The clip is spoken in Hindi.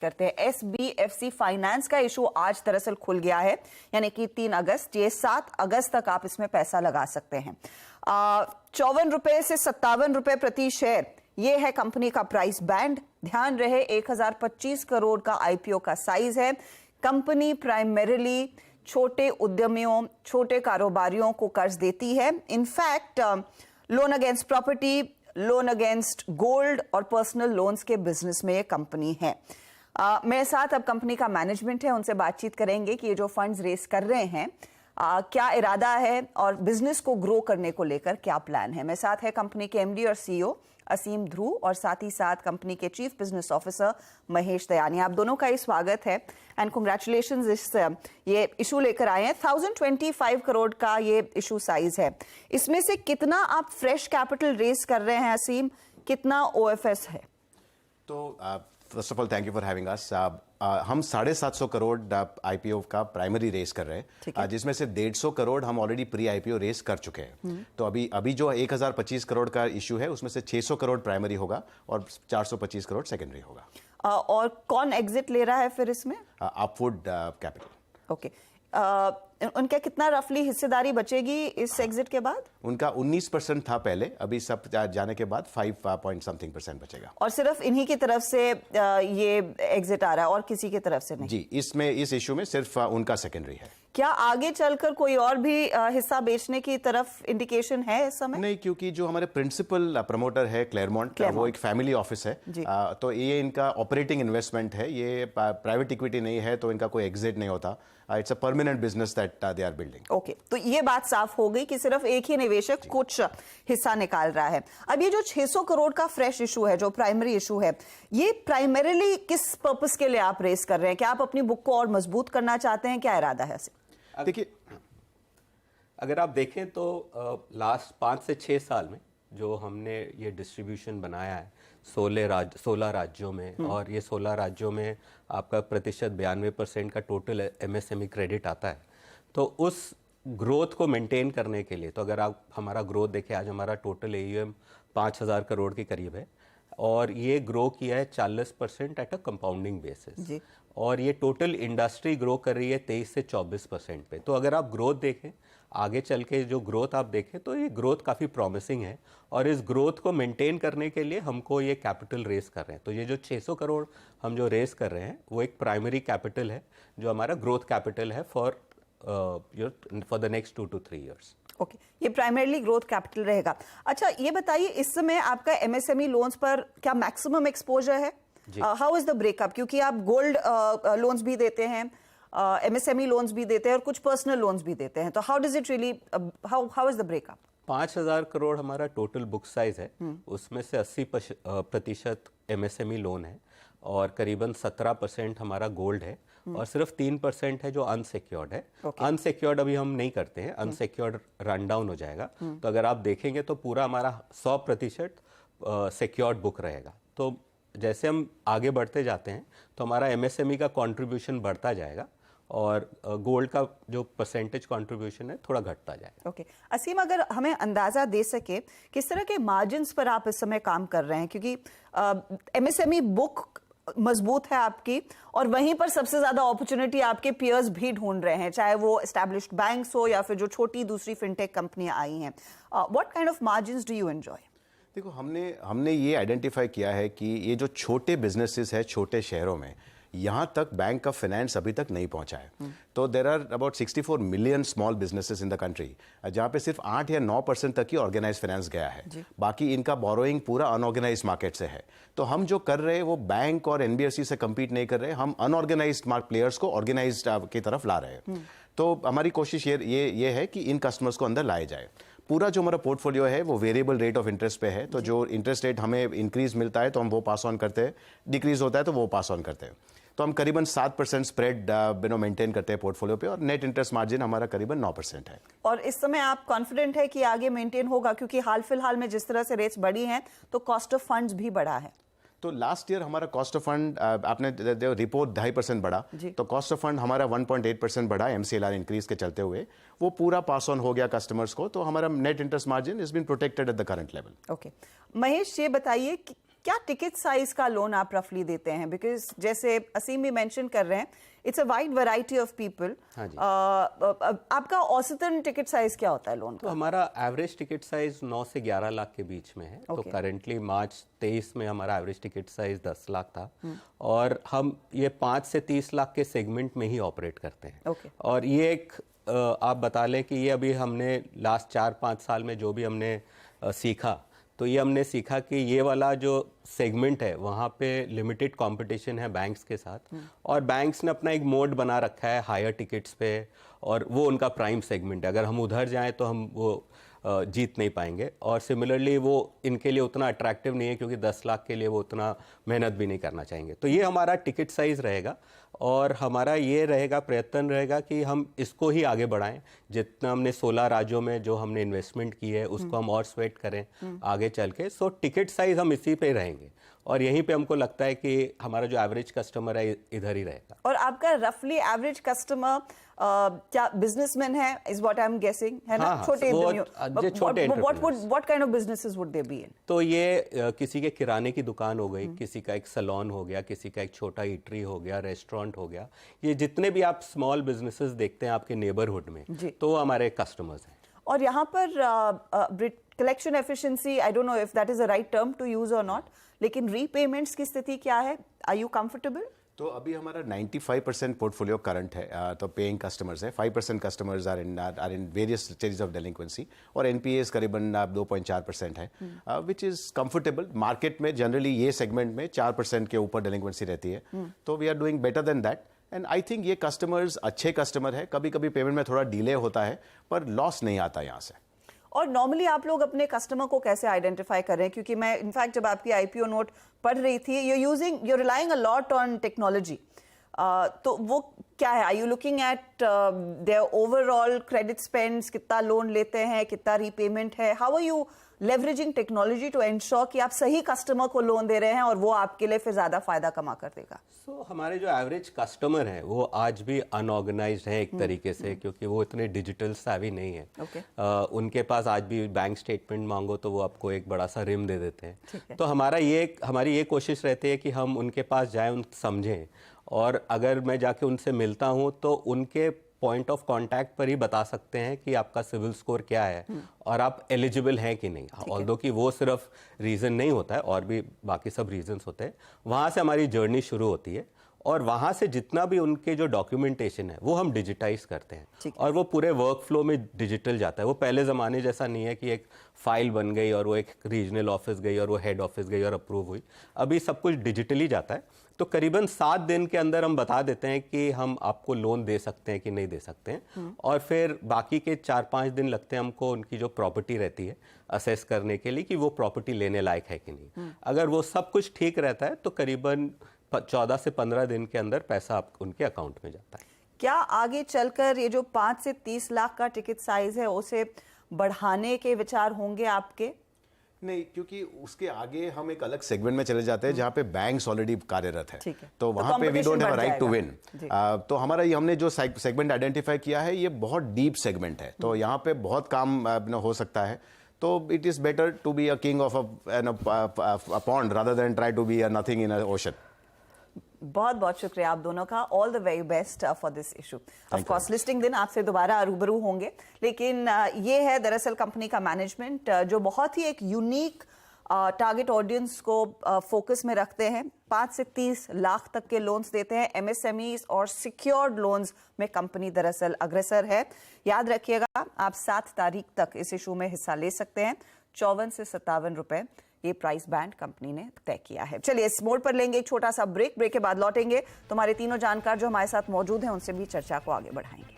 करते हैं। SBFC फाइनेंस का इशू आज दरअसल खुल गया है, यानी कि 3 अगस्त, ये 7 अगस्त तक आप इसमें पैसा लगा सकते हैं। 54 रुपए से 57 रुपए प्रति शेयर, ये है कंपनी का प्राइस बैंड। ध्यान रहे 1025 करोड़ का IPO का साइज है। कंपनी प्राइमरीली छोटे उद्यमियों, छोटे कारोबारियों को कर्ज देती है। In fact loan against property, loan against gold और पर्सनल लोन्स के बिजनेस में ये कंपनी है। मेरे साथ अब कंपनी का मैनेजमेंट है, उनसे बातचीत करेंगे कि ये जो फंड्स रेस कर रहे हैं क्या इरादा है और बिजनेस को ग्रो करने को लेकर क्या प्लान है। मेरे साथ है कंपनी के MD और CEO असीम ध्रुव और साथ ही साथ कंपनी के चीफ बिजनेस ऑफिसर महेश दयानी। आप दोनों का ही स्वागत है एंड कांग्रेचुलेशंस इस ये इशू लेकर आए हैं। 1025 करोड़ का ये इशू साइज है। इसमें से कितना आप फ्रेश कैपिटल रेस कर रहे हैं असीम, कितना OFS है? तो first of all thank you for having us. हम 750 करोड़ IPO का प्राइमरी रेस कर रहे हैं, जिसमें से 150 करोड़ हम ऑलरेडी प्री IPO रेस कर चुके हैं। तो अभी जो 1025 करोड़ का इशू है उसमें से 600 करोड़ प्राइमरी होगा और 425 करोड़ सेकेंडरी होगा। और कौन एग्जिट ले रहा है फिर इसमें? अपवुड कैपिटल। ओके, उनका कितना रफली हिस्सेदारी बचेगी इस एग्जिट के बाद? उनका 19% था पहले, अभी सब जाने के बाद 5.something% बचेगा। और सिर्फ इन्हीं की तरफ से ये एग्जिट आ रहा है और किसी की तरफ से नहीं? जी, इस इशू में सिर्फ उनका सेकेंडरी है। क्या आगे चलकर कोई और भी हिस्सा बेचने की तरफ इंडिकेशन है इस समय? नहीं, क्योंकि जो हमारे प्रिंसिपल प्रमोटर है क्लेरमोंट, वो एक फैमिली ऑफिस है। तो ये इनका ऑपरेटिंग इन्वेस्टमेंट है, ये प्राइवेट इक्विटी नहीं है, तो इनका कोई एग्जिट नहीं होता। It's a permanent business that they are building. Okay, तो ये बात साफ हो गई कि सिर्फ एक ही निवेशक कुछ हिस्सा निकाल रहा है। अब ये जो 600 करोड़ का फ्रेश इशू है, जो प्राइमरी इशू है, ये प्राइमरीली किस पर्पस के लिए आप रेस कर रहे हैं? क्या आप अपनी बुक को और मजबूत करना चाहते हैं? क्या इरादा है? देखिए, अगर आप देखें तो लास्ट 5 से 6 साल में जो हमने ये डिस्ट्रीब्यूशन बनाया है 16 राज्यों में, और ये 16 राज्यों में आपका प्रतिशत 92% का टोटल MSME क्रेडिट आता है। तो उस ग्रोथ को मेंटेन करने के लिए, तो अगर आप हमारा ग्रोथ देखें, आज हमारा टोटल AUM 5000 करोड़ के करीब है और ये ग्रो किया है 40% एट अ कंपाउंडिंग बेसिस, और ये टोटल इंडस्ट्री ग्रो कर रही है 23 से 24% पे। तो अगर आप ग्रोथ देखें, आगे चल के जो ग्रोथ आप देखें, तो ये ग्रोथ काफ़ी प्रॉमिसिंग है और इस ग्रोथ को मेंटेन करने के लिए हमको ये कैपिटल रेस कर रहे हैं। तो ये जो 600 करोड़ हम जो रेस कर रहे हैं वो एक प्राइमरी कैपिटल है, जो हमारा ग्रोथ कैपिटल है for the next 2 to 3 years। Okay, ये प्राइमरीली ग्रोथ कैपिटल रहेगा। अच्छा, ये बताइए, इस समय आपका MSME लोन्स पर क्या मैक्सिमम एक्सपोजर है? How is the breakup? क्योंकि आप गोल्ड लोन्स भी देते हैं, MSME लोन्स भी देते हैं और कुछ पर्सनल लोन्स भी देते हैं, तो how does it really, how is the breakup? 5000 crore हमारा टोटल बुक साइज है, उसमें से 80% MSME लोन है और करीबन 17% हमारा गोल्ड है और सिर्फ 3% है जो अनसिक्योर्ड है। अनसिक्योर्ड अभी हम नहीं करते हैं, अनसिक्योर्ड रन डाउन हो जाएगा। तो अगर आप देखेंगे तो पूरा हमारा 100% सिक्योर्ड बुक रहेगा। तो जैसे हम आगे बढ़ते जाते हैं तो हमारा MSME का कंट्रीब्यूशन बढ़ता जाएगा और गोल्ड का जो परसेंटेज कंट्रीब्यूशन है थोड़ा घटता जाएगा। ओके, असीम, अगर हमें अंदाजा दे सके किस तरह के मार्जिन्स पर आप इस समय काम कर रहे हैं, क्योंकि MSME बुक मजबूत है आपकी और वहीं पर सबसे ज्यादा अपॉर्चुनिटी आपके पियर्स भी ढूंढ रहे हैं, चाहे वो एस्टैब्लिश्ड बैंक्स हो या फिर जो छोटी दूसरी फिनटेक कंपनियां आई हैं। What kind of margins do you enjoy? देखो, हमने ये आइडेंटिफाई किया है कि ये जो छोटे बिजनेसेस है छोटे शहरों में, यहाँ तक बैंक का फाइनेंस अभी तक नहीं पहुंचा है। तो there are about 64 million small businesses in the country, जहाँ पे सिर्फ 8 या 9% तक ही ऑर्गेनाइज फाइनेंस गया है। बाकी इनका बोरोइंग पूरा अनऑर्गेनाइज मार्केट से है। तो हम जो कर रहे हैं वो बैंक और NBFC से compete नहीं कर रहे, हम अनऑर्गेनाइज प्लेयर्स को ऑर्गेनाइज की तरफ ला रहे हैं। तो हमारी कोशिश ये है कि इन कस्टमर्स को अंदर लाए जाए। पूरा जो हमारा पोर्टफोलियो है वो वेरिएबल रेट ऑफ इंटरेस्ट पे है, तो जो इंटरेस्ट रेट हमें इंक्रीज मिलता है तो हम वो पास ऑन करते हैं, डिक्रीज होता है तो वो पास ऑन करते हैं। तो हम करीबन 7% स्प्रेड मेंटेन करते हैं पोर्टफोलियो पे और नेट इंटरेस्ट मार्जिन हमारा करीबन 9% है। और इस समय आप कॉन्फिडेंट है कि आगे मेंटेन होगा, क्योंकि हाल फिलहाल में जिस तरह से रेट्स बढ़ी हैं तो कॉस्ट ऑफ फंड्स भी बढ़ा है? तो लास्ट ईयर हमारा कॉस्ट ऑफ फंड, आपने रिपोर्ट 2.5% बढ़ा, तो कॉस्ट ऑफ फंड हमारा 1.8% बढ़ा MCLR इंक्रीज के चलते हुए, वो पूरा पास ऑन हो गया कस्टमर्स को। तो हमारा net interest margin is been protected at the current level. Okay, Mahesh, ये बताइए कि क्या टिकट साइज का लोन आप रफली देते हैं? बिकॉज जैसे असीम भी मेंशन कर रहे हैं, it's a wide variety of people. आपका औसतन टिकट साइज क्या होता है लोन तो का? हमारा एवरेज टिकट साइज 9 से 11 लाख के बीच में है। तो करेंटली मार्च 23 में हमारा एवरेज टिकट साइज 10 लाख था, और हम ये 5 से 30 लाख के सेगमेंट में ही ऑपरेट करते हैं। और ये एक आप बता लें कि ये अभी हमने लास्ट 4-5 साल में जो भी हमने सीखा, तो ये हमने सीखा कि ये वाला जो सेगमेंट है वहाँ पे लिमिटेड कंपटीशन है बैंक्स के साथ, और बैंक्स ने अपना एक मोड बना रखा है हायर टिकट्स पे, और वो उनका प्राइम सेगमेंट है। अगर हम उधर जाएं तो हम वो जीत नहीं पाएंगे, और सिमिलरली वो इनके लिए उतना अट्रैक्टिव नहीं है, क्योंकि 10 लाख के लिए वो उतना मेहनत भी नहीं करना चाहेंगे। तो ये हमारा टिकट साइज़ रहेगा, और हमारा ये रहेगा, प्रयत्न रहेगा कि हम इसको ही आगे बढ़ाएं। जितना हमने 16 राज्यों में जो हमने इन्वेस्टमेंट की है उसको हम और स्वेट करें आगे चल के। सो टिकट साइज हम इसी पे रहेंगे, और यहीं पे हमको लगता है कि हमारा जो एवरेज कस्टमर है इधर ही रहेगा। और आपका रफली एवरेज कस्टमर क्या बिजनेसमैन है, is what I am guessing, है ना? छोटे what kind of businesses would they be in? तो ये किसी के किराने की दुकान हो गई, किसी का एक सैलून हो गया, किसी का एक छोटा ईटरी हो गया, रेस्टोरेंट हो गया, ये जितने भी आप स्मॉल बिजनेसेस देखते हैं आपके नेबरहुड में, तो हमारे कस्टमर्स हैं। और यहाँ पर collection efficiency, I don't know if that is a right term to use और नॉट, लेकिन रीपेमेंट्स की स्थिति क्या है? Are you comfortable? तो अभी हमारा 95% पोर्टफोलियो करंट है, तो पेइंग कस्टमर्स है। 5% customers are in various stages of delinquency, और एनपीएस करीबन 2.4% है, विच इज कंफर्टेबल। मार्केट में जनरली ये सेगमेंट में 4% के ऊपर डेलिंक्वेंसी रहती है, तो we are doing better than that. And I think ये कस्टमर्स अच्छे कस्टमर है। कभी कभी पेमेंट में थोड़ा डिले होता है, पर लॉस नहीं आता यहाँ से। और नॉर्मली आप लोग अपने कस्टमर को कैसे आइडेंटिफाई कर रहे हैं? क्योंकि मैं इनफैक्ट जब आपकी आईपीओ नोट पढ़ रही थी, you're relying a lot on technology, तो वो क्या है? Are you looking at their overall credit spends, कितना लोन लेते हैं, कितना रीपेमेंट है? How are you leveraging technology to ensure कि आप सही कस्टमर को लोन दे रहे हैं और वो आपके लिए फिर ज्यादा फायदा कमा कर देगा? सो हमारे जो एवरेज कस्टमर है वो आज भी अनऑर्गेनाइज्ड है एक तरीके से, क्योंकि वो इतने डिजिटल savvy नहीं है। उनके पास आज भी बैंक स्टेटमेंट मांगो तो वो आपको एक बड़ा सा रिम दे देते हैं। तो हमारी ये कोशिश रहती है कि हम उनके पास जाएं, उन समझें, और अगर मैं जाके उनसे मिलता हूं तो उनके पॉइंट ऑफ कांटेक्ट पर ही बता सकते हैं कि आपका सिविल स्कोर क्या है और आप एलिजिबल हैं कि नहीं। ऑल्दो कि वो सिर्फ रीज़न नहीं होता है, और भी बाकी सब रीजंस होते हैं। वहाँ से हमारी जर्नी शुरू होती है, और वहाँ से जितना भी उनके जो डॉक्यूमेंटेशन है वो हम डिजिटाइज करते हैं, और वो पूरे वर्क फ्लो में डिजिटल जाता है। वो पहले ज़माने जैसा नहीं है कि एक फाइल बन गई और वो एक रीजनल ऑफिस गई और वो हेड ऑफिस गई और अप्रूव हुई। अभी सब कुछ डिजिटली जाता है। तो करीबन 7 दिन के अंदर हम बता देते हैं कि हम आपको लोन दे सकते हैं कि नहीं दे सकते हैं, और फिर बाकी के 4-5 दिन लगते हैं हमको उनकी जो प्रॉपर्टी रहती है असेस करने के लिए कि वो प्रॉपर्टी लेने लायक है कि नहीं। अगर वो सब कुछ ठीक रहता है तो करीबन 14 से 15 दिन के अंदर पैसा आप उनके अकाउंट में जाता है। क्या आगे चलकर ये जो 5 से 30 लाख का टिकट साइज है उसे बढ़ाने के विचार होंगे आपके? नहीं, क्योंकि उसके आगे हम एक अलग सेगमेंट में चले जाते हैं जहाँ पे बैंक्स ऑलरेडी कार्यरत है, तो वहाँ पे we don't have a right to win. तो हमने जो सेगमेंट आइडेंटिफाई किया है ये बहुत डीप सेगमेंट है, तो यहाँ पे बहुत काम हो सकता है। तो it is better to be a king of a pond rather than try to be a nothing in a ocean. बहुत बहुत शुक्रिया आप दोनों का। All the very best for this issue. Of course listing दिन आपसे दोबारा रूबरू होंगे, लेकिन ये है दरअसल कंपनी का मैनेजमेंट जो बहुत ही एक यूनिक टारगेट ऑडियंस को फोकस में रखते हैं। 5 से 30 लाख तक के लोन्स देते हैं। एमएसएमईज और सिक्योर्ड लोन्स में कंपनी दरअसल अग्रसर है। याद रखिएगा, आप 7 तारीख तक इस इशू में हिस्सा ले सकते हैं। 54 से 57 रुपए ये प्राइस बैंड कंपनी ने तय किया है। चलिए इस मोड पर लेंगे एक छोटा सा ब्रेक के बाद लौटेंगे। तुम्हारे तीनों जानकार जो हमारे साथ मौजूद हैं उनसे भी चर्चा को आगे बढ़ाएंगे।